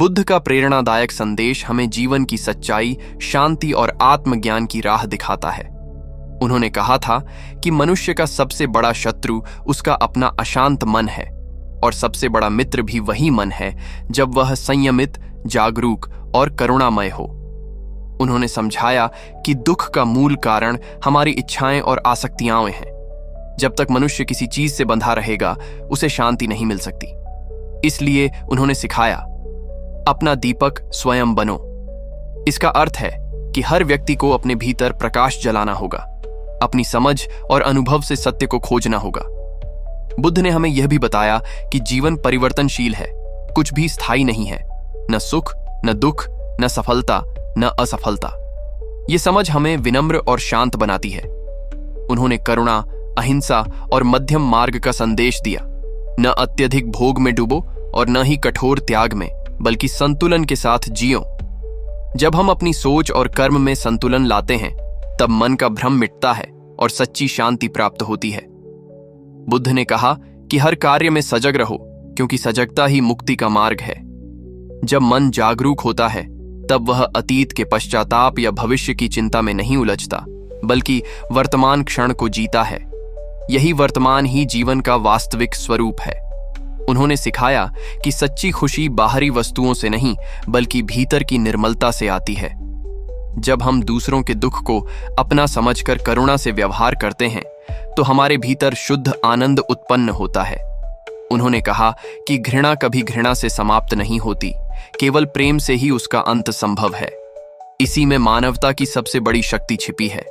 बुद्ध का प्रेरणादायक संदेश हमें जीवन की सच्चाई, शांति और आत्मज्ञान की राह दिखाता है। उन्होंने कहा था कि मनुष्य का सबसे बड़ा शत्रु उसका अपना अशांत मन है और सबसे बड़ा मित्र भी वही मन है जब वह संयमित, जागरूक और करुणामय हो। उन्होंने समझाया कि दुख का मूल कारण हमारी इच्छाएं और आसक्तियां हैं। जब तक मनुष्य किसी चीज से बंधा रहेगा, उसे शांति नहीं मिल सकती। इसलिए उन्होंने सिखाया, अपना दीपक स्वयं बनो। इसका अर्थ है कि हर व्यक्ति को अपने भीतर प्रकाश जलाना होगा, अपनी समझ और अनुभव से सत्य को खोजना होगा। बुद्ध ने हमें यह भी बताया कि जीवन परिवर्तनशील है, कुछ भी स्थायी नहीं है, न सुख, न दुख, न सफलता, न असफलता। ये समझ हमें विनम्र और शांत बनाती है। उन्होंने करुणा, अहिंसा और मध्यम मार्ग का संदेश दिया। न अत्यधिक भोग में डूबो और न ही कठोर त्याग में, बल्कि संतुलन के साथ जियो। जब हम अपनी सोच और कर्म में संतुलन लाते हैं, तब मन का भ्रम मिटता है और सच्ची शांति प्राप्त होती है। बुद्ध ने कहा कि हर कार्य में सजग रहो, क्योंकि सजगता ही मुक्ति का मार्ग है। जब मन जागरूक होता है, तब वह अतीत के पश्चाताप या भविष्य की चिंता में नहीं उलझता, बल्कि वर्तमान क्षण को जीता है। यही वर्तमान ही जीवन का वास्तविक स्वरूप है। उन्होंने सिखाया कि सच्ची खुशी बाहरी वस्तुओं से नहीं, बल्कि भीतर की निर्मलता से आती है। जब हम दूसरों के दुख को अपना समझकर करुणा से व्यवहार करते हैं, तो हमारे भीतर शुद्ध आनंद उत्पन्न होता है। उन्होंने कहा कि घृणा कभी घृणा से समाप्त नहीं होती, केवल प्रेम से ही उसका अंत संभव है। इसी में मानवता की सबसे बड़ी शक्ति छिपी है।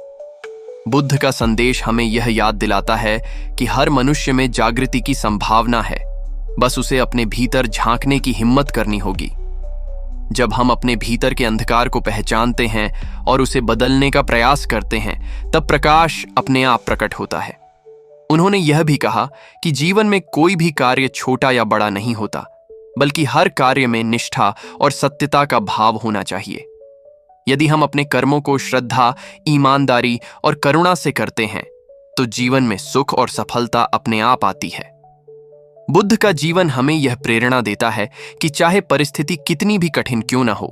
बुद्ध का संदेश हमें यह याद दिलाता है कि हर मनुष्य में जागृति की संभावना है, बस उसे अपने भीतर झांकने की हिम्मत करनी होगी। जब हम अपने भीतर के अंधकार को पहचानते हैं और उसे बदलने का प्रयास करते हैं, तब प्रकाश अपने आप प्रकट होता है। उन्होंने यह भी कहा कि जीवन में कोई भी कार्य छोटा या बड़ा नहीं होता, बल्कि हर कार्य में निष्ठा और सत्यता का भाव होना चाहिए। यदि हम अपने कर्मों को श्रद्धा, ईमानदारी और करुणा से करते हैं, तो जीवन में सुख और सफलता अपने आप आती है। बुद्ध का जीवन हमें यह प्रेरणा देता है कि चाहे परिस्थिति कितनी भी कठिन क्यों न हो,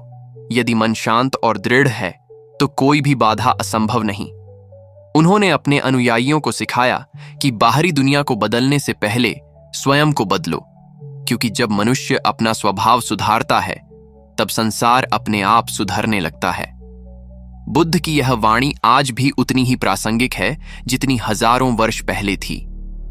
यदि मन शांत और दृढ़ है, तो कोई भी बाधा असंभव नहीं। उन्होंने अपने अनुयायियों को सिखाया कि बाहरी दुनिया को बदलने से पहले स्वयं को बदलो, क्योंकि जब मनुष्य अपना स्वभाव सुधारता है, तब संसार अपने आप सुधरने लगता है। बुद्ध की यह वाणी आज भी उतनी ही प्रासंगिक है जितनी हजारों वर्ष पहले थी।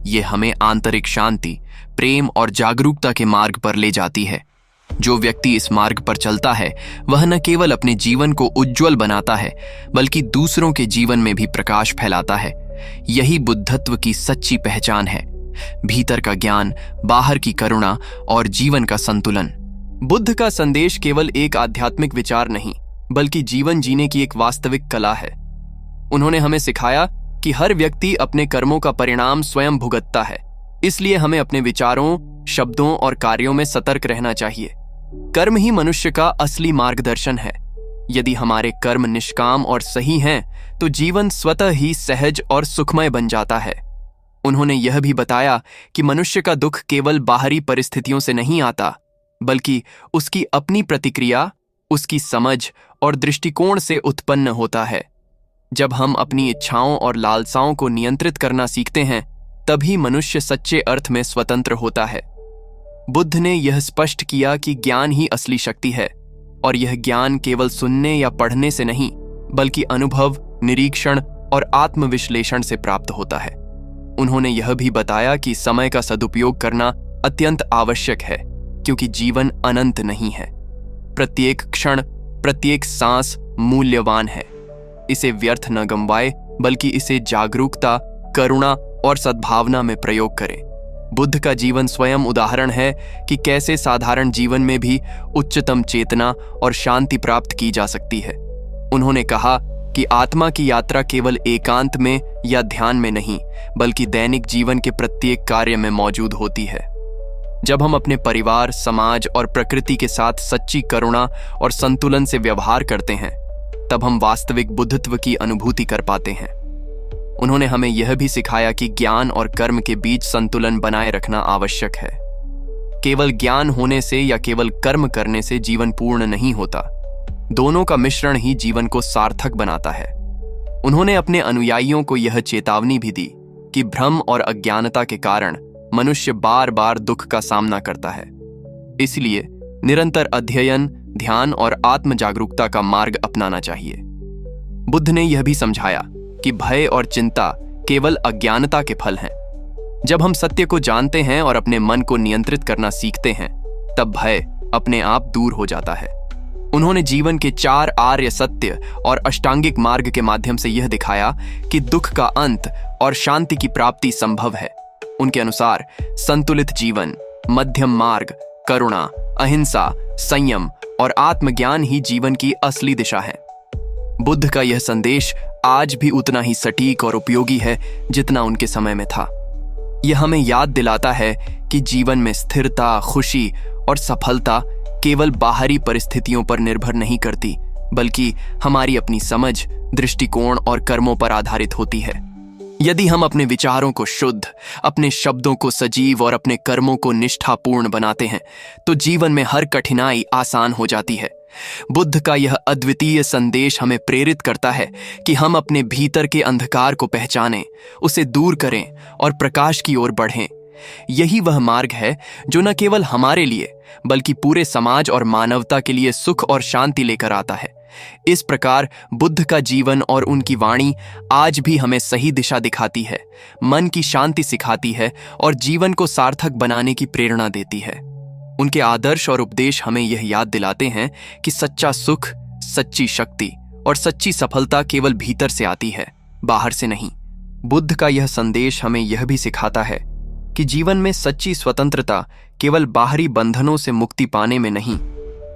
ये हमें आंतरिक शांति, प्रेम और जागरूकता के मार्ग पर ले जाती है। जो व्यक्ति इस मार्ग पर चलता है, वह न केवल अपने जीवन को उज्जवल बनाता है, बल्कि दूसरों के जीवन में भी प्रकाश फैलाता है। यही बुद्धत्व की सच्ची पहचान है, भीतर का ज्ञान, बाहर की करुणा और जीवन का संतुलन। बुद्ध का संदेश केवल एक आध्यात्मिक विचार नहीं, बल्कि जीवन जीने की एक वास्तविक कला है। उन्होंने हमें सिखाया कि हर व्यक्ति अपने कर्मों का परिणाम स्वयं भुगतता है, इसलिए हमें अपने विचारों, शब्दों और कार्यों में सतर्क रहना चाहिए। कर्म ही मनुष्य का असली मार्गदर्शन है। यदि हमारे कर्म निष्काम और सही हैं, तो जीवन स्वतः ही सहज और सुखमय बन जाता है। उन्होंने यह भी बताया कि मनुष्य का दुख केवल बाहरी परिस्थितियों से नहीं आता, बल्कि उसकी अपनी प्रतिक्रिया, उसकी समझ और दृष्टिकोण से उत्पन्न होता है। जब हम अपनी इच्छाओं और लालसाओं को नियंत्रित करना सीखते हैं, तभी मनुष्य सच्चे अर्थ में स्वतंत्र होता है। बुद्ध ने यह स्पष्ट किया कि ज्ञान ही असली शक्ति है, और यह ज्ञान केवल सुनने या पढ़ने से नहीं, बल्कि अनुभव, निरीक्षण और आत्मविश्लेषण से प्राप्त होता है। उन्होंने यह भी बताया कि समय का सदुपयोग करना अत्यंत आवश्यक है, क्योंकि जीवन अनंत नहीं है। प्रत्येक क्षण, प्रत्येक सांस मूल्यवान है। इसे व्यर्थ न गंवाए, बल्कि इसे जागरूकता, करुणा और सद्भावना में प्रयोग करें। बुद्ध का जीवन स्वयं उदाहरण है कि कैसे साधारण जीवन में भी उच्चतम चेतना और शांति प्राप्त की जा सकती है। उन्होंने कहा कि आत्मा की यात्रा केवल एकांत में या ध्यान में नहीं, बल्कि दैनिक जीवन के प्रत्येक कार्य में मौजूद होती है। जब हम अपने परिवार, समाज और प्रकृति के साथ सच्ची करुणा और संतुलन से व्यवहार करते हैं, तब हम वास्तविक बुद्धत्व की अनुभूति कर पाते हैं। उन्होंने हमें यह भी सिखाया कि ज्ञान और कर्म के बीच संतुलन बनाए रखना आवश्यक है। केवल ज्ञान होने से या केवल कर्म करने से जीवन पूर्ण नहीं होता। दोनों का मिश्रण ही जीवन को सार्थक बनाता है। उन्होंने अपने अनुयायियों को यह चेतावनी भी दी कि भ्रम और अज्ञानता के कारण मनुष्य बार बार दुख का सामना करता है। इसलिए निरंतर अध्ययन, ध्यान और आत्म जागरूकता का मार्ग अपनाना चाहिए। बुद्ध ने यह भी समझाया कि भय और चिंता केवल अज्ञानता के फल हैं। जब हम सत्य को जानते हैं और अपने मन को नियंत्रित करना सीखते हैं, तब भय अपने आप दूर हो जाता है। उन्होंने जीवन के 4 आर्य सत्य और अष्टांगिक मार्ग के माध्यम से यह दिखाया कि दुख का अंत और शांति की प्राप्ति संभव है। उनके अनुसार संतुलित जीवन, मध्यम मार्ग, करुणा, अहिंसा, संयम और आत्मज्ञान ही जीवन की असली दिशा है। बुद्ध का यह संदेश आज भी उतना ही सटीक और उपयोगी है जितना उनके समय में था। यह हमें याद दिलाता है कि जीवन में स्थिरता, खुशी और सफलता केवल बाहरी परिस्थितियों पर निर्भर नहीं करती, बल्कि हमारी अपनी समझ, दृष्टिकोण और कर्मों पर आधारित होती है। यदि हम अपने विचारों को शुद्ध, अपने शब्दों को सजीव और अपने कर्मों को निष्ठापूर्ण बनाते हैं, तो जीवन में हर कठिनाई आसान हो जाती है। बुद्ध का यह अद्वितीय संदेश हमें प्रेरित करता है कि हम अपने भीतर के अंधकार को पहचानें, उसे दूर करें और प्रकाश की ओर बढ़ें। यही वह मार्ग है जो न केवल हमारे लिए बल्कि पूरे समाज और मानवता के लिए सुख और शांति लेकर आता है। इस प्रकार बुद्ध का जीवन और उनकी वाणी आज भी हमें सही दिशा दिखाती है, मन की शांति सिखाती है और जीवन को सार्थक बनाने की प्रेरणा देती है। उनके आदर्श और उपदेश हमें यह याद दिलाते हैं कि सच्चा सुख, सच्ची शक्ति और सच्ची सफलता केवल भीतर से आती है, बाहर से नहीं। बुद्ध का यह संदेश हमें यह भी सिखाता है कि जीवन में सच्ची स्वतंत्रता केवल बाहरी बंधनों से मुक्ति पाने में नहीं,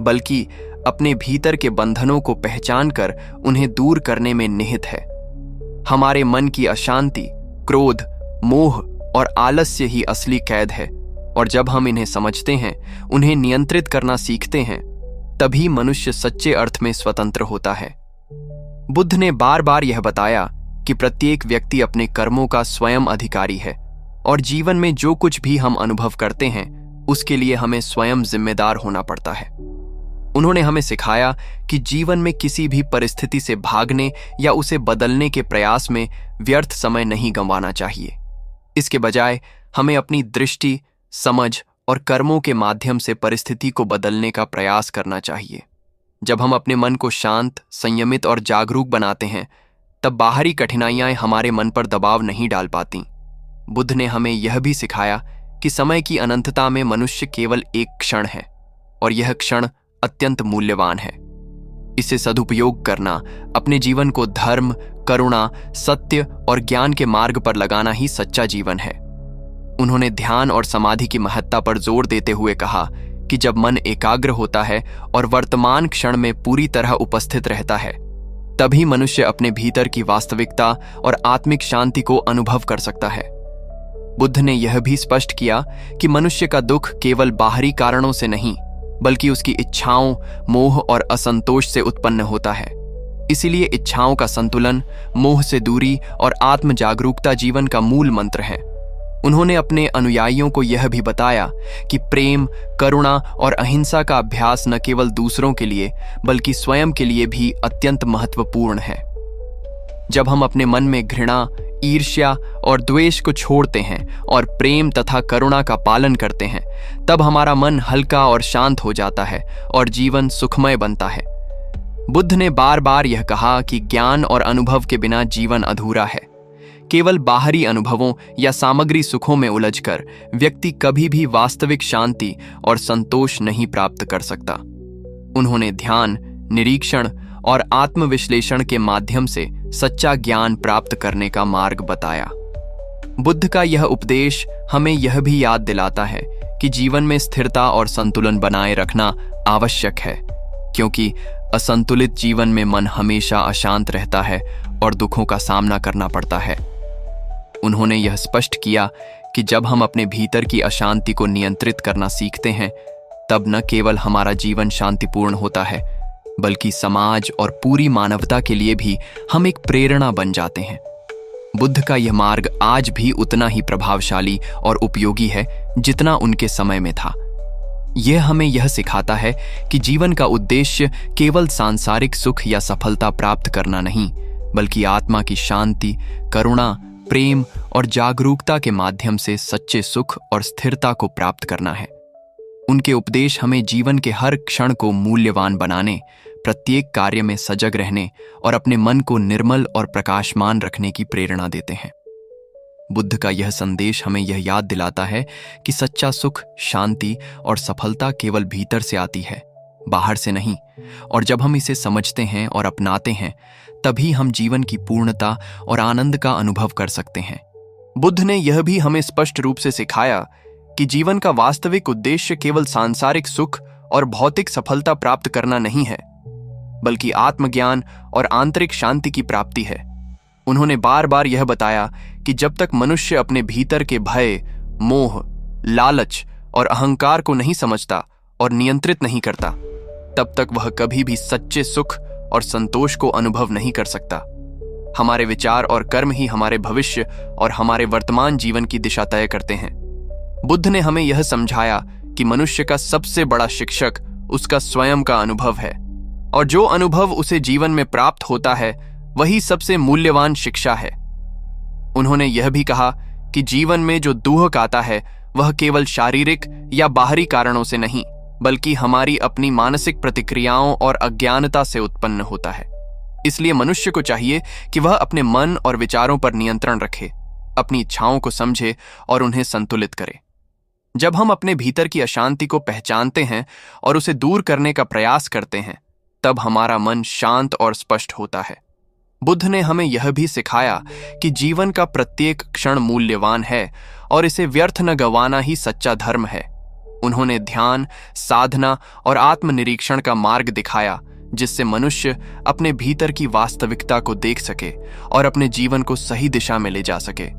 बल्कि अपने भीतर के बंधनों को पहचान कर उन्हें दूर करने में निहित है। हमारे मन की अशांति, क्रोध, मोह और आलस्य ही असली कैद है, और जब हम इन्हें समझते हैं, उन्हें नियंत्रित करना सीखते हैं, तभी मनुष्य सच्चे अर्थ में स्वतंत्र होता है। बुद्ध ने बार बार यह बताया कि प्रत्येक व्यक्ति अपने कर्मों का स्वयं अधिकारी है और जीवन में जो कुछ भी हम अनुभव करते हैं उसके लिए हमें स्वयं जिम्मेदार होना पड़ता है। उन्होंने हमें सिखाया कि जीवन में किसी भी परिस्थिति से भागने या उसे बदलने के प्रयास में व्यर्थ समय नहीं गंवाना चाहिए। इसके बजाय हमें अपनी दृष्टि, समझ और कर्मों के माध्यम से परिस्थिति को बदलने का प्रयास करना चाहिए। जब हम अपने मन को शांत, संयमित और जागरूक बनाते हैं, तब बाहरी कठिनाइयां हमारे मन पर दबाव नहीं डाल पाती। बुद्ध ने हमें यह भी सिखाया कि समय की अनंतता में मनुष्य केवल एक क्षण है और यह क्षण अत्यंत मूल्यवान है। इसे सदुपयोग करना, अपने जीवन को धर्म, करुणा, सत्य और ज्ञान के मार्ग पर लगाना ही सच्चा जीवन है। उन्होंने ध्यान और समाधि की महत्ता पर जोर देते हुए कहा कि जब मन एकाग्र होता है और वर्तमान क्षण में पूरी तरह उपस्थित रहता है, तभी मनुष्य अपने भीतर की वास्तविकता और आत्मिक शांति को अनुभव कर सकता है। बुद्ध ने यह भी स्पष्ट किया कि मनुष्य का दुख केवल बाहरी कारणों से नहीं, बल्कि उसकी इच्छाओं, मोह और असंतोष से उत्पन्न होता है। इसीलिए इच्छाओं का संतुलन, मोह से दूरी और आत्म जागरूकता जीवन का मूल मंत्र है। उन्होंने अपने अनुयायियों को यह भी बताया कि प्रेम, करुणा और अहिंसा का अभ्यास न केवल दूसरों के लिए बल्कि स्वयं के लिए भी अत्यंत महत्वपूर्ण है। जब हम अपने मन में घृणा, ईर्ष्या और द्वेष को छोड़ते हैं और प्रेम तथा करुणा का पालन करते हैं, तब हमारा मन हल्का और शांत हो जाता है और जीवन सुखमय बनता है। बुद्ध ने बार बार यह कहा कि ज्ञान और अनुभव के बिना जीवन अधूरा है। केवल बाहरी अनुभवों या सामग्री सुखों में उलझकर व्यक्ति कभी भी वास्तविक शांति और संतोष नहीं प्राप्त कर सकता। उन्होंने ध्यान, निरीक्षण और आत्मविश्लेषण के माध्यम से सच्चा ज्ञान प्राप्त करने का मार्ग बताया। बुद्ध का यह उपदेश हमें यह भी याद दिलाता है कि जीवन में स्थिरता और संतुलन बनाए रखना आवश्यक है, क्योंकि असंतुलित जीवन में मन हमेशा अशांत रहता है और दुखों का सामना करना पड़ता है। उन्होंने यह स्पष्ट किया कि जब हम अपने भीतर की अशांति को नियंत्रित करना सीखते हैं, तब न केवल हमारा जीवन शांतिपूर्ण होता है, बल्कि समाज और पूरी मानवता के लिए भी हम एक प्रेरणा बन जाते हैं। बुद्ध का यह मार्ग आज भी उतना ही प्रभावशाली और उपयोगी है जितना उनके समय में था, यह हमें यह सिखाता है कि जीवन का उद्देश्य केवल सांसारिक सुख या सफलता प्राप्त करना नहीं, बल्कि आत्मा की शांति, करुणा, प्रेम और जागरूकता के माध्यम से सच्चे सुख और स्थिरता को प्राप्त करना है। उनके उपदेश हमें जीवन के हर क्षण को मूल्यवान बनाने, प्रत्येक कार्य में सजग रहने और अपने मन को निर्मल और प्रकाशमान रखने की प्रेरणा देते हैं। बुद्ध का यह संदेश हमें यह याद दिलाता है कि सच्चा सुख, शांति और सफलता केवल भीतर से आती है, बाहर से नहीं। और जब हम इसे समझते हैं और अपनाते हैं, तभी हम जीवन की पूर्णता और आनंद का अनुभव कर सकते हैं। बुद्ध ने यह भी हमें स्पष्ट रूप से सिखाया कि जीवन का वास्तविक उद्देश्य केवल सांसारिक सुख और भौतिक सफलता प्राप्त करना नहीं है, बल्कि आत्मज्ञान और आंतरिक शांति की प्राप्ति है। उन्होंने बार बार यह बताया कि जब तक मनुष्य अपने भीतर के भय, मोह, लालच और अहंकार को नहीं समझता और नियंत्रित नहीं करता, तब तक वह कभी भी सच्चे सुख और संतोष को अनुभव नहीं कर सकता। हमारे विचार और कर्म ही हमारे भविष्य और हमारे वर्तमान जीवन की दिशा तय करते हैं। बुद्ध ने हमें यह समझाया कि मनुष्य का सबसे बड़ा शिक्षक उसका स्वयं का अनुभव है, और जो अनुभव उसे जीवन में प्राप्त होता है वही सबसे मूल्यवान शिक्षा है। उन्होंने यह भी कहा कि जीवन में जो दुख आता है वह केवल शारीरिक या बाहरी कारणों से नहीं, बल्कि हमारी अपनी मानसिक प्रतिक्रियाओं और अज्ञानता से उत्पन्न होता है। इसलिए मनुष्य को चाहिए कि वह अपने मन और विचारों पर नियंत्रण रखे, अपनी इच्छाओं को समझे और उन्हें संतुलित करे। जब हम अपने भीतर की अशांति को पहचानते हैं और उसे दूर करने का प्रयास करते हैं, तब हमारा मन शांत और स्पष्ट होता है। बुद्ध ने हमें यह भी सिखाया कि जीवन का प्रत्येक क्षण मूल्यवान है और इसे व्यर्थ न गंवाना ही सच्चा धर्म है। उन्होंने ध्यान, साधना और आत्मनिरीक्षण का मार्ग दिखाया, जिससे मनुष्य अपने भीतर की वास्तविकता को देख सके और अपने जीवन को सही दिशा में ले जा सके।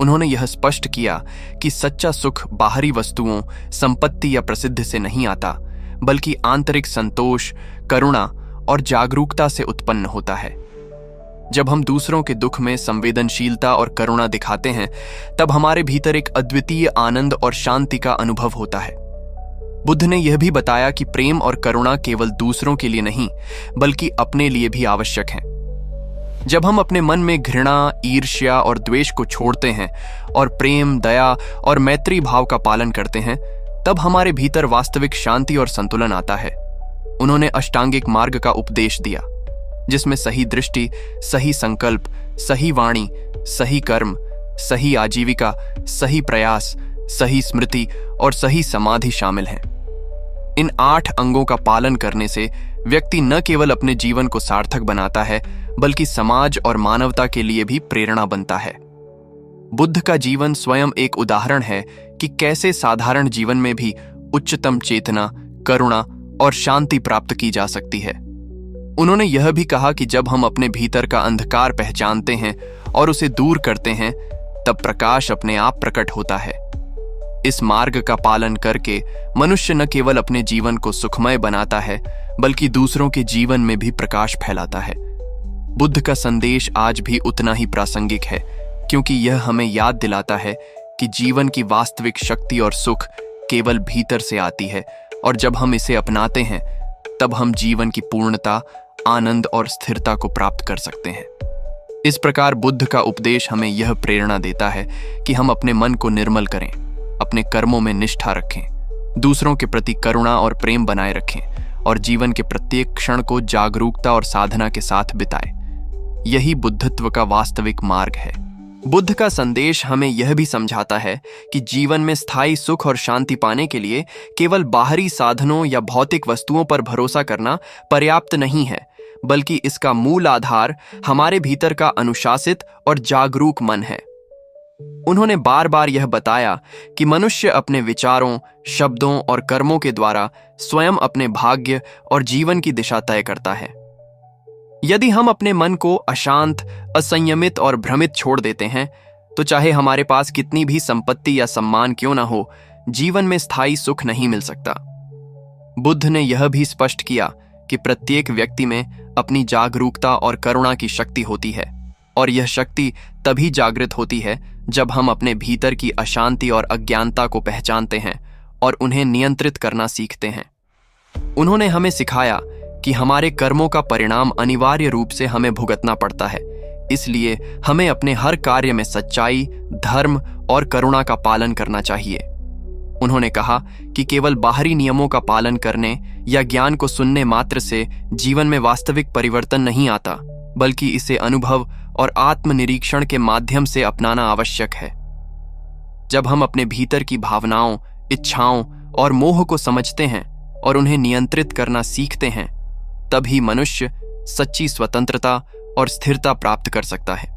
उन्होंने यह स्पष्ट किया कि सच्चा सुख बाहरी वस्तुओं, संपत्ति या प्रसिद्धि से नहीं आता, बल्कि आंतरिक संतोष, करुणा और जागरूकता से उत्पन्न होता है। जब हम दूसरों के दुख में संवेदनशीलता और करुणा दिखाते हैं, तब हमारे भीतर एक अद्वितीय आनंद और शांति का अनुभव होता है। बुद्ध ने यह भी बताया कि प्रेम और करुणा केवल दूसरों के लिए नहीं, बल्कि अपने लिए भी आवश्यक हैं। जब हम अपने मन में घृणा, ईर्ष्या और द्वेष को छोड़ते हैं और प्रेम, दया और मैत्री भाव का पालन करते हैं, तब हमारे भीतर वास्तविक शांति और संतुलन आता है। उन्होंने अष्टांगिक मार्ग का उपदेश दिया, जिसमें सही दृष्टि, सही संकल्प, सही वाणी, सही कर्म, सही आजीविका, सही प्रयास, सही स्मृति और सही समाधि शामिल हैं। इन 8 अंगों का पालन करने से व्यक्ति न केवल अपने जीवन को सार्थक बनाता है, बल्कि समाज और मानवता के लिए भी प्रेरणा बनता है। बुद्ध का जीवन स्वयं एक उदाहरण है कि कैसे साधारण जीवन में भी उच्चतम चेतना, करुणा और शांति प्राप्त की जा सकती है। उन्होंने यह भी कहा कि जब हम अपने भीतर का अंधकार पहचानते हैं और उसे दूर करते हैं, तब प्रकाश अपने आप प्रकट होता है। इस मार्ग का पालन करके मनुष्य न केवल अपने जीवन को सुखमय बनाता है, बल्कि दूसरों के जीवन में भी प्रकाश फैलाता है। बुद्ध का संदेश आज भी उतना ही प्रासंगिक है, क्योंकि यह हमें याद दिलाता है कि जीवन की वास्तविक शक्ति और सुख केवल भीतर से आती है, और जब हम इसे अपनाते हैं, तब हम जीवन की पूर्णता, आनंद और स्थिरता को प्राप्त कर सकते हैं। इस प्रकार बुद्ध का उपदेश हमें यह प्रेरणा देता है कि हम अपने मन को निर्मल करें, अपने कर्मों में निष्ठा रखें, दूसरों के प्रति करुणा और प्रेम बनाए रखें और जीवन के प्रत्येक क्षण को जागरूकता और साधना के साथ बिताएं। यही बुद्धत्व का वास्तविक मार्ग है। बुद्ध का संदेश हमें यह भी समझाता है कि जीवन में स्थायी सुख और शांति पाने के लिए केवल बाहरी साधनों या भौतिक वस्तुओं पर भरोसा करना पर्याप्त नहीं है, बल्कि इसका मूल आधार हमारे भीतर का अनुशासित और जागरूक मन है। उन्होंने बार बार यह बताया कि मनुष्य अपने विचारों, शब्दों और कर्मों के द्वारा स्वयं अपने भाग्य और जीवन की दिशा तय करता है। यदि हम अपने मन को अशांत, असंयमित और भ्रमित छोड़ देते हैं, तो चाहे हमारे पास कितनी भी संपत्ति या सम्मान क्यों ना हो, जीवन में स्थायी सुख नहीं मिल सकता। बुद्ध ने यह भी स्पष्ट किया कि प्रत्येक व्यक्ति में अपनी जागरूकता और करुणा की शक्ति होती है, और यह शक्ति तभी जागृत होती है जब हम अपने भीतर की अशांति और अज्ञानता को पहचानते हैं और उन्हें नियंत्रित करना सीखते हैं। उन्होंने हमें सिखाया कि हमारे कर्मों का परिणाम अनिवार्य रूप से हमें भुगतना पड़ता है, इसलिए हमें अपने हर कार्य में सच्चाई, धर्म और करुणा का पालन करना चाहिए। उन्होंने कहा कि केवल बाहरी नियमों का पालन करने या ज्ञान को सुनने मात्र से जीवन में वास्तविक परिवर्तन नहीं आता, बल्कि इसे अनुभव और आत्मनिरीक्षण के माध्यम से अपनाना आवश्यक है। जब हम अपने भीतर की भावनाओं, इच्छाओं और मोह को समझते हैं और उन्हें नियंत्रित करना सीखते हैं, तभी मनुष्य सच्ची स्वतंत्रता और स्थिरता प्राप्त कर सकता है।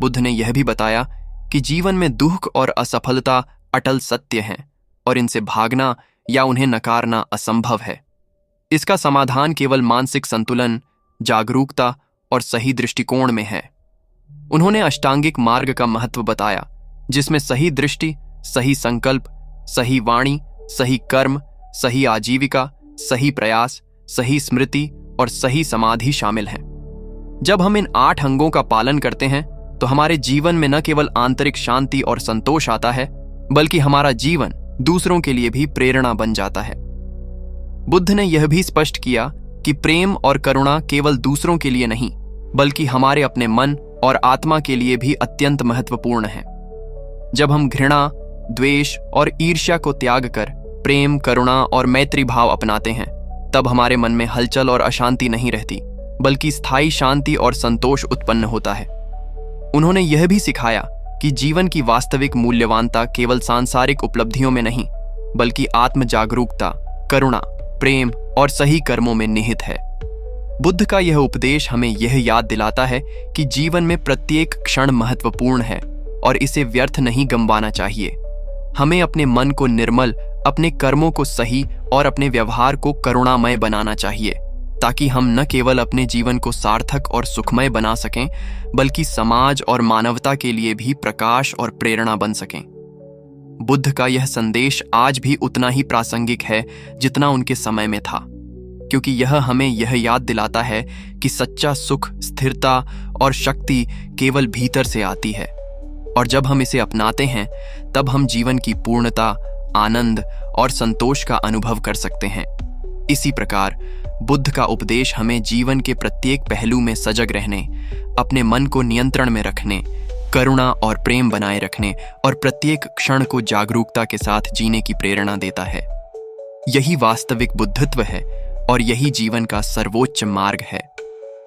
बुद्ध ने यह भी बताया कि जीवन में दुख और असफलता अटल सत्य हैं और इनसे भागना या उन्हें नकारना असंभव है। इसका समाधान केवल मानसिक संतुलन, जागरूकता और सही दृष्टिकोण में है। उन्होंने अष्टांगिक मार्ग का महत्व बताया, जिसमें सही दृष्टि, सही संकल्प, सही वाणी, सही कर्म, सही आजीविका, सही प्रयास, सही स्मृति और सही समाधि शामिल हैं। जब हम इन 8 अंगों का पालन करते हैं तो हमारे जीवन में न केवल आंतरिक शांति और संतोष आता है, बल्कि हमारा जीवन दूसरों के लिए भी प्रेरणा बन जाता है। बुद्ध ने यह भी स्पष्ट किया कि प्रेम और करुणा केवल दूसरों के लिए नहीं, बल्कि हमारे अपने मन और आत्मा के लिए भी अत्यंत महत्वपूर्ण है। जब हम घृणा, द्वेष और ईर्ष्या को त्याग कर प्रेम, करुणा और मैत्री भाव अपनाते हैं, तब हमारे मन में हलचल और अशांति नहीं रहती, बल्कि स्थायी शांति और संतोष उत्पन्न होता है। उन्होंने यह भी सिखाया कि जीवन की वास्तविक मूल्यवानता केवल सांसारिक उपलब्धियों में नहीं, बल्कि आत्म जागरूकता, करुणा, प्रेम और सही कर्मों में निहित है। बुद्ध का यह उपदेश हमें यह याद दिलाता है कि जीवन में प्रत्येक क्षण महत्वपूर्ण है और इसे व्यर्थ नहीं गंवाना चाहिए। हमें अपने मन को निर्मल, अपने कर्मों को सही और अपने व्यवहार को करुणामय बनाना चाहिए, ताकि हम न केवल अपने जीवन को सार्थक और सुखमय बना सकें, बल्कि समाज और मानवता के लिए भी प्रकाश और प्रेरणा बन सकें। बुद्ध का यह संदेश आज भी उतना ही प्रासंगिक है जितना उनके समय में था, क्योंकि यह हमें यह याद दिलाता है कि सच्चा सुख, स्थिरता और शक्ति केवल भीतर से आती है, और जब हम इसे अपनाते हैं तब हम जीवन की पूर्णता, आनंद और संतोष का अनुभव कर सकते हैं। इसी प्रकार बुद्ध का उपदेश हमें जीवन के प्रत्येक पहलू में सजग रहने, अपने मन को नियंत्रण में रखने, करुणा और प्रेम बनाए रखने और प्रत्येक क्षण को जागरूकता के साथ जीने की प्रेरणा देता है। यही वास्तविक बुद्धत्व है और यही जीवन का सर्वोच्च मार्ग है।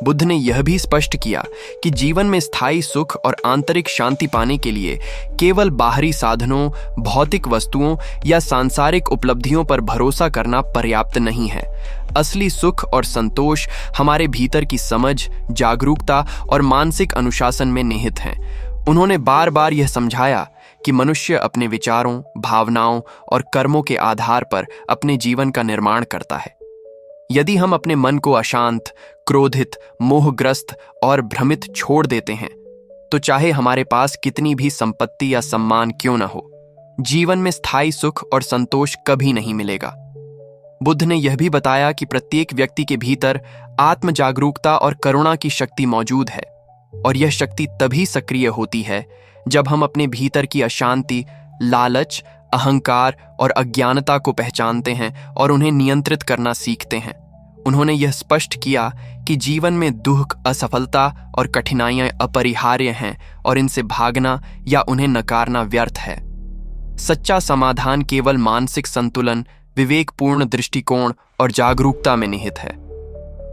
बुद्ध ने यह भी स्पष्ट किया कि जीवन में स्थायी सुख और आंतरिक शांति पाने के लिए केवल बाहरी साधनों, भौतिक वस्तुओं या सांसारिक उपलब्धियों पर भरोसा करना पर्याप्त नहीं है। असली सुख और संतोष हमारे भीतर की समझ, जागरूकता और मानसिक अनुशासन में निहित हैं। उन्होंने बार बार यह समझाया कि मनुष्य अपने विचारों, भावनाओं और कर्मों के आधार पर अपने जीवन का निर्माण करता है। यदि हम अपने मन को अशांत, क्रोधित, मोहग्रस्त और भ्रमित छोड़ देते हैं, तो चाहे हमारे पास कितनी भी संपत्ति या सम्मान क्यों न हो, जीवन में स्थायी सुख और संतोष कभी नहीं मिलेगा। बुद्ध ने यह भी बताया कि प्रत्येक व्यक्ति के भीतर आत्म जागरूकता और करुणा की शक्ति मौजूद है, और यह शक्ति तभी सक्रिय होती है जब हम अपने भीतर की अशांति, लालच, अहंकार और अज्ञानता को पहचानते हैं और उन्हें नियंत्रित करना सीखते हैं। उन्होंने यह स्पष्ट किया कि जीवन में दुख, असफलता और कठिनाइयां अपरिहार्य हैं और इनसे भागना या उन्हें नकारना व्यर्थ है। सच्चा समाधान केवल मानसिक संतुलन, विवेकपूर्ण दृष्टिकोण और जागरूकता में निहित है।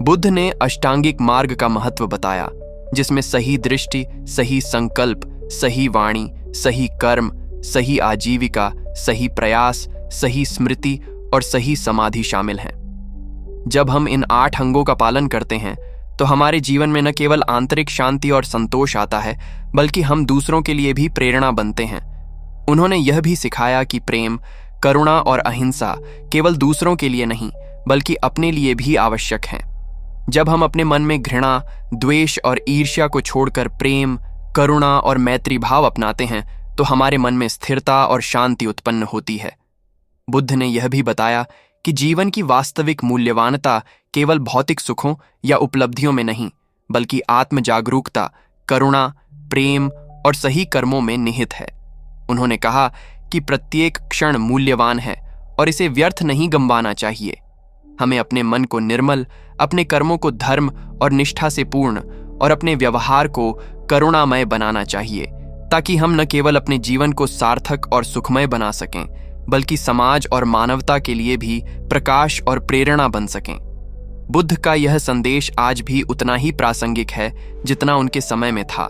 बुद्ध ने अष्टांगिक मार्ग का महत्व बताया, जिसमें सही दृष्टि, सही संकल्प, सही वाणी, सही कर्म, सही आजीविका, सही प्रयास, सही स्मृति और सही समाधि शामिल हैं। जब हम इन 8 अंगों का पालन करते हैं तो हमारे जीवन में न केवल आंतरिक शांति और संतोष आता है, बल्कि हम दूसरों के लिए भी प्रेरणा बनते हैं। उन्होंने यह भी सिखाया कि प्रेम, करुणा और अहिंसा केवल दूसरों के लिए नहीं, बल्कि अपने लिए भी आवश्यक हैं। जब हम अपने मन में घृणा, द्वेष और ईर्ष्या को छोड़कर प्रेम, करुणा और मैत्री भाव अपनाते हैं, तो हमारे मन में स्थिरता और शांति उत्पन्न होती है। बुद्ध ने यह भी बताया कि जीवन की वास्तविक मूल्यवानता केवल भौतिक सुखों या उपलब्धियों में नहीं, बल्कि आत्म जागरूकता, करुणा, प्रेम और सही कर्मों में निहित है। उन्होंने कहा कि प्रत्येक क्षण मूल्यवान है और इसे व्यर्थ नहीं गंवाना चाहिए। हमें अपने मन को निर्मल, अपने कर्मों को धर्म और निष्ठा से पूर्ण और अपने व्यवहार को करुणामय बनाना चाहिए, ताकि हम न केवल अपने जीवन को सार्थक और सुखमय बना सकें, बल्कि समाज और मानवता के लिए भी प्रकाश और प्रेरणा बन सकें। बुद्ध का यह संदेश आज भी उतना ही प्रासंगिक है जितना उनके समय में था,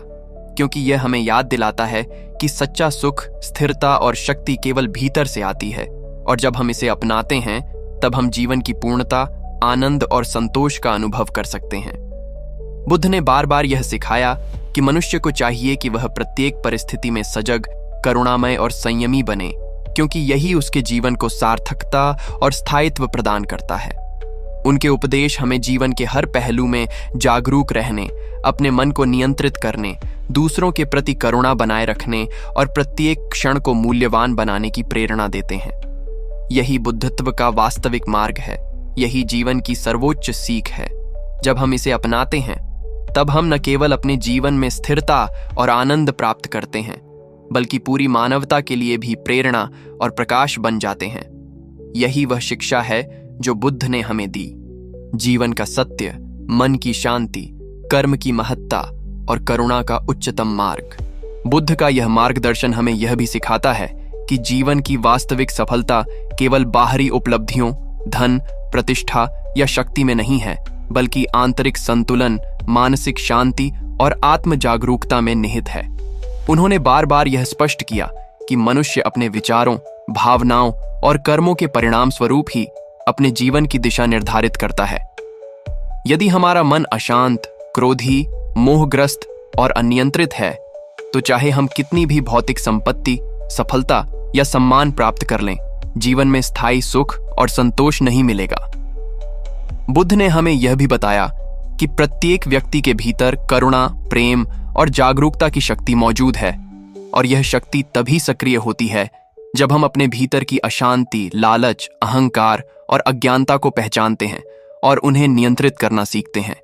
क्योंकि यह हमें याद दिलाता है कि सच्चा सुख, स्थिरता और शक्ति केवल भीतर से आती है, और जब हम इसे अपनाते हैं तब हम जीवन की पूर्णता, आनंद और संतोष का अनुभव कर सकते हैं। बुद्ध ने बार बार यह सिखाया कि मनुष्य को चाहिए कि वह प्रत्येक परिस्थिति में सजग, करुणामय और संयमी बने, क्योंकि यही उसके जीवन को सार्थकता और स्थायित्व प्रदान करता है। उनके उपदेश हमें जीवन के हर पहलू में जागरूक रहने, अपने मन को नियंत्रित करने, दूसरों के प्रति करुणा बनाए रखने और प्रत्येक क्षण को मूल्यवान बनाने की प्रेरणा देते हैं। यही बुद्धत्व का वास्तविक मार्ग है, यही जीवन की सर्वोच्च सीख है। जब हम इसे अपनाते हैं तब हम न केवल अपने जीवन में स्थिरता और आनंद प्राप्त करते हैं, बल्कि पूरी मानवता के लिए भी प्रेरणा और प्रकाश बन जाते हैं। यही वह शिक्षा है जो बुद्ध ने हमें दी। जीवन का सत्य, मन की शांति, कर्म की महत्ता और करुणा का उच्चतम मार्ग। बुद्ध का यह मार्गदर्शन हमें यह भी सिखाता है कि जीवन की वास्तविक सफलता केवल बाहरी उपलब्धियों, धन, प्रतिष्ठा या शक्ति में नहीं है, बल्कि आंतरिक संतुलन, मानसिक शांति और आत्म जागरूकता में निहित है। उन्होंने बार बार यह स्पष्ट किया कि मनुष्य अपने विचारों, भावनाओं और कर्मों के परिणाम स्वरूप ही अपने जीवन की दिशा निर्धारित करता है। यदि हमारा मन अशांत, क्रोधी, मोहग्रस्त और अनियंत्रित है, तो चाहे हम कितनी भी भौतिक संपत्ति, सफलता या सम्मान प्राप्त कर लें, जीवन में स्थायी सुख और संतोष नहीं मिलेगा। बुद्ध ने हमें यह भी बताया कि प्रत्येक व्यक्ति के भीतर करुणा, प्रेम और जागरूकता की शक्ति मौजूद है, और यह शक्ति तभी सक्रिय होती है जब हम अपने भीतर की अशांति, लालच, अहंकार और अज्ञानता को पहचानते हैं और उन्हें नियंत्रित करना सीखते हैं।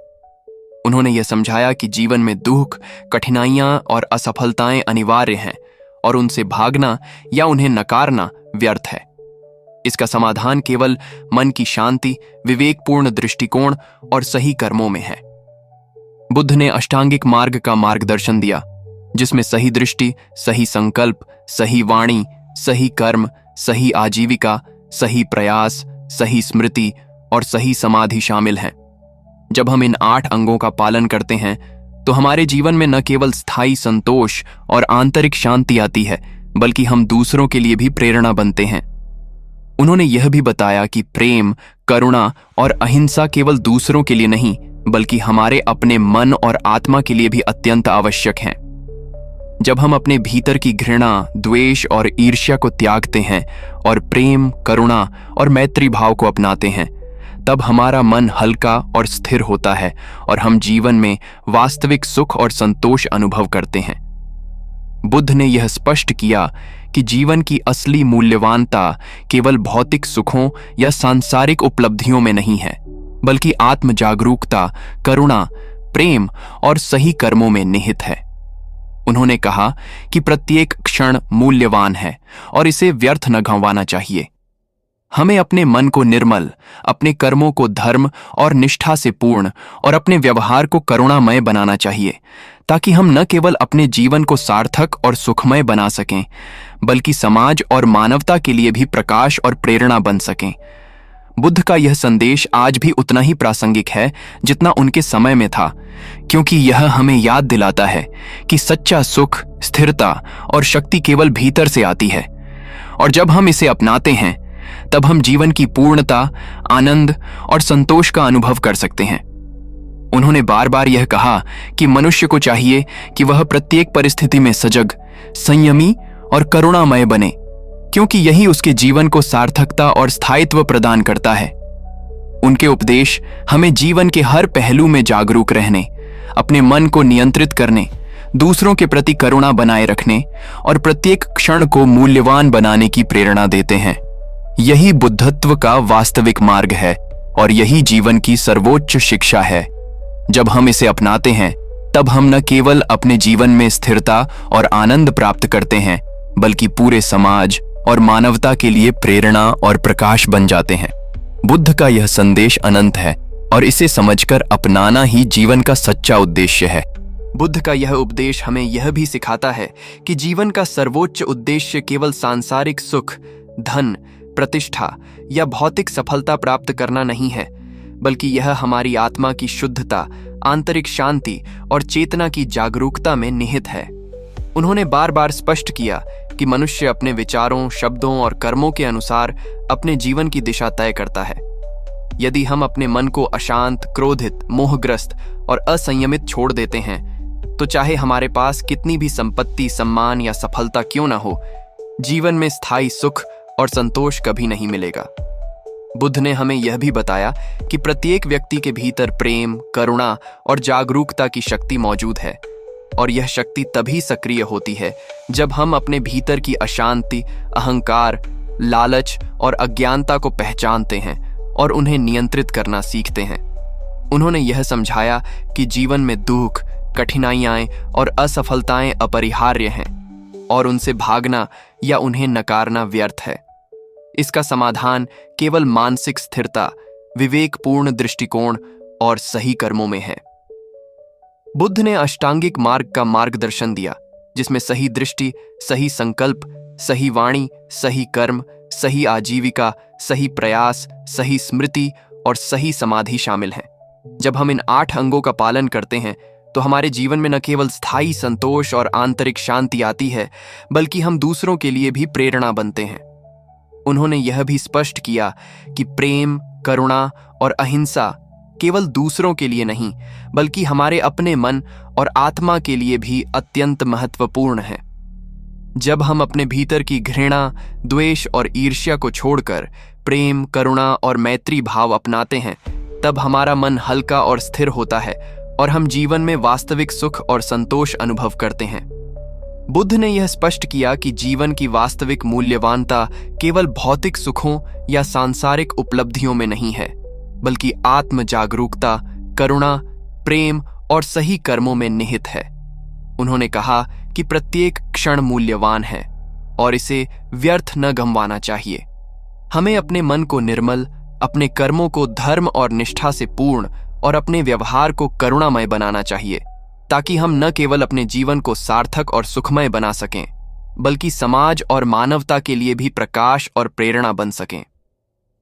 उन्होंने यह समझाया कि जीवन में दुख, कठिनाइयां और असफलताएं अनिवार्य हैं, और उनसे भागना या उन्हें नकारना व्यर्थ है। इसका समाधान केवल मन की शांति, विवेकपूर्ण दृष्टिकोण और सही कर्मों में है। बुद्ध ने अष्टांगिक मार्ग का मार्गदर्शन दिया, जिसमें सही दृष्टि, सही संकल्प, सही वाणी, सही कर्म, सही आजीविका, सही प्रयास, सही स्मृति और सही समाधि शामिल हैं। जब हम इन 8 अंगों का पालन करते हैं तो हमारे जीवन में न केवल स्थायी संतोष और आंतरिक शांति आती है, बल्कि हम दूसरों के लिए भी प्रेरणा बनते हैं। उन्होंने यह भी बताया कि प्रेम, करुणा और अहिंसा केवल दूसरों के लिए नहीं, बल्कि हमारे अपने मन और आत्मा के लिए भी अत्यंत आवश्यक हैं। जब हम अपने भीतर की घृणा, द्वेष और ईर्ष्या को त्यागते हैं और प्रेम, करुणा और मैत्री भाव को अपनाते हैं, तब हमारा मन हल्का और स्थिर होता है और हम जीवन में वास्तविक सुख और संतोष अनुभव करते हैं। बुद्ध ने यह स्पष्ट किया कि जीवन की असली मूल्यवानता केवल भौतिक सुखों या सांसारिक उपलब्धियों में नहीं है, बल्कि आत्म जागरूकता, करुणा, प्रेम और सही कर्मों में निहित है। उन्होंने कहा कि प्रत्येक क्षण मूल्यवान है और इसे व्यर्थ न गंवाना चाहिए। हमें अपने मन को निर्मल, अपने कर्मों को धर्म और निष्ठा से पूर्ण और अपने व्यवहार को करुणामय बनाना चाहिए, ताकि हम न केवल अपने जीवन को सार्थक और सुखमय बना सकें, बल्कि समाज और मानवता के लिए भी प्रकाश और प्रेरणा बन सकें। बुद्ध का यह संदेश आज भी उतना ही प्रासंगिक है जितना उनके समय में था, क्योंकि यह हमें याद दिलाता है कि सच्चा सुख, स्थिरता और शक्ति केवल भीतर से आती है, और जब हम इसे अपनाते हैं तब हम जीवन की पूर्णता, आनंद और संतोष का अनुभव कर सकते हैं। उन्होंने बार बार यह कहा कि मनुष्य को चाहिए कि वह प्रत्येक परिस्थिति में सजग, संयमी और करुणामय बने, क्योंकि यही उसके जीवन को सार्थकता और स्थायित्व प्रदान करता है। उनके उपदेश हमें जीवन के हर पहलू में जागरूक रहने, अपने मन को नियंत्रित करने, दूसरों के प्रति करुणा बनाए रखने और प्रत्येक क्षण को मूल्यवान बनाने की प्रेरणा देते हैं। यही बुद्धत्व का वास्तविक मार्ग है और यही जीवन की सर्वोच्च शिक्षा है। जब हम इसे अपनाते हैं तब हम न केवल अपने जीवन में स्थिरता और आनंद प्राप्त करते हैं, बल्कि पूरे समाज, और मानवता के लिए प्रेरणा और प्रकाश बन जाते हैं। बुद्ध का यह संदेश अनंत है और इसे समझकर अपनाना ही जीवन का सच्चा उद्देश्य है। बुद्ध का यह उपदेश हमें यह भी सिखाता है कि जीवन का सर्वोच्च उद्देश्य केवल सांसारिक सुख, धन, प्रतिष्ठा या भौतिक सफलता प्राप्त करना नहीं है, बल्कि यह हमारी आत्मा की शुद्धता, आंतरिक शांति और चेतना की जागरूकता में निहित है। उन्होंने बार बार स्पष्ट किया कि मनुष्य अपने विचारों, शब्दों और कर्मों के अनुसार अपने जीवन की दिशा तय करता है। यदि हम अपने मन को अशांत, क्रोधित, मोहग्रस्त और असंयमित छोड़ देते हैं, तो चाहे हमारे पास कितनी भी संपत्ति, सम्मान या सफलता क्यों ना हो, जीवन में स्थायी सुख और संतोष कभी नहीं मिलेगा। बुद्ध ने हमें यह भी बताया कि प्रत्येक व्यक्ति के भीतर प्रेम, करुणा और जागरूकता की शक्ति मौजूद है, और यह शक्ति तभी सक्रिय होती है जब हम अपने भीतर की अशांति, अहंकार, लालच और अज्ञानता को पहचानते हैं और उन्हें नियंत्रित करना सीखते हैं। उन्होंने यह समझाया कि जीवन में दुख, कठिनाइयां और असफलताएं अपरिहार्य हैं और उनसे भागना या उन्हें नकारना व्यर्थ है। इसका समाधान केवल मानसिक स्थिरता, विवेकपूर्ण दृष्टिकोण और सही कर्मों में है। बुद्ध ने अष्टांगिक मार्ग का मार्गदर्शन दिया, जिसमें सही दृष्टि, सही संकल्प, सही वाणी, सही कर्म, सही आजीविका, सही प्रयास, सही स्मृति और सही समाधि शामिल हैं। जब हम इन 8 अंगों का पालन करते हैं तो हमारे जीवन में न केवल स्थायी संतोष और आंतरिक शांति आती है, बल्कि हम दूसरों के लिए भी प्रेरणा बनते हैं। उन्होंने यह भी स्पष्ट किया कि प्रेम, करुणा और अहिंसा केवल दूसरों के लिए नहीं, बल्कि हमारे अपने मन और आत्मा के लिए भी अत्यंत महत्वपूर्ण है। जब हम अपने भीतर की घृणा, द्वेष और ईर्ष्या को छोड़कर प्रेम, करुणा और मैत्री भाव अपनाते हैं, तब हमारा मन हल्का और स्थिर होता है और हम जीवन में वास्तविक सुख और संतोष अनुभव करते हैं। बुद्ध ने यह स्पष्ट किया कि जीवन की वास्तविक मूल्यवानता केवल भौतिक सुखों या सांसारिक उपलब्धियों में नहीं है, बल्कि आत्म जागरूकता, करुणा, प्रेम और सही कर्मों में निहित है। उन्होंने कहा कि प्रत्येक क्षण मूल्यवान है और इसे व्यर्थ न गंवाना चाहिए। हमें अपने मन को निर्मल, अपने कर्मों को धर्म और निष्ठा से पूर्ण और अपने व्यवहार को करुणामय बनाना चाहिए, ताकि हम न केवल अपने जीवन को सार्थक और सुखमय बना सकें, बल्कि समाज और मानवता के लिए भी प्रकाश और प्रेरणा बन सकें।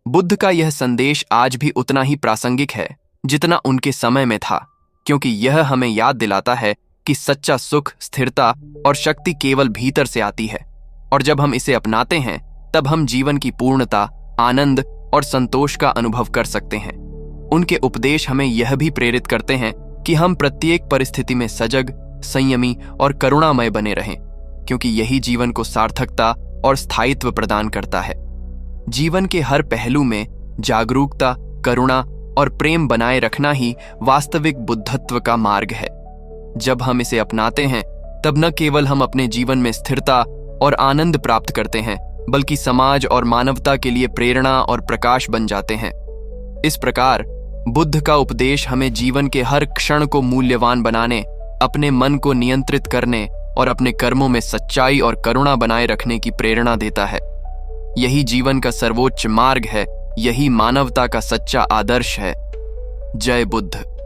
बुद्ध का यह संदेश आज भी उतना ही प्रासंगिक है जितना उनके समय में था, क्योंकि यह हमें याद दिलाता है कि सच्चा सुख, स्थिरता और शक्ति केवल भीतर से आती है, और जब हम इसे अपनाते हैं तब हम जीवन की पूर्णता, आनंद और संतोष का अनुभव कर सकते हैं। उनके उपदेश हमें यह भी प्रेरित करते हैं कि हम प्रत्येक परिस्थिति में सजग, संयमी और करुणामय बने रहें, क्योंकि यही जीवन को सार्थकता और स्थायित्व प्रदान करता है। जीवन के हर पहलू में जागरूकता, करुणा और प्रेम बनाए रखना ही वास्तविक बुद्धत्व का मार्ग है। जब हम इसे अपनाते हैं, तब न केवल हम अपने जीवन में स्थिरता और आनंद प्राप्त करते हैं, बल्कि समाज और मानवता के लिए प्रेरणा और प्रकाश बन जाते हैं। इस प्रकार बुद्ध का उपदेश हमें जीवन के हर क्षण को मूल्यवान बनाने, अपने मन को नियंत्रित करने और अपने कर्मों में सच्चाई और करुणा बनाए रखने की प्रेरणा देता है। यही जीवन का सर्वोच्च मार्ग है, यही मानवता का सच्चा आदर्श है। जय बुद्ध।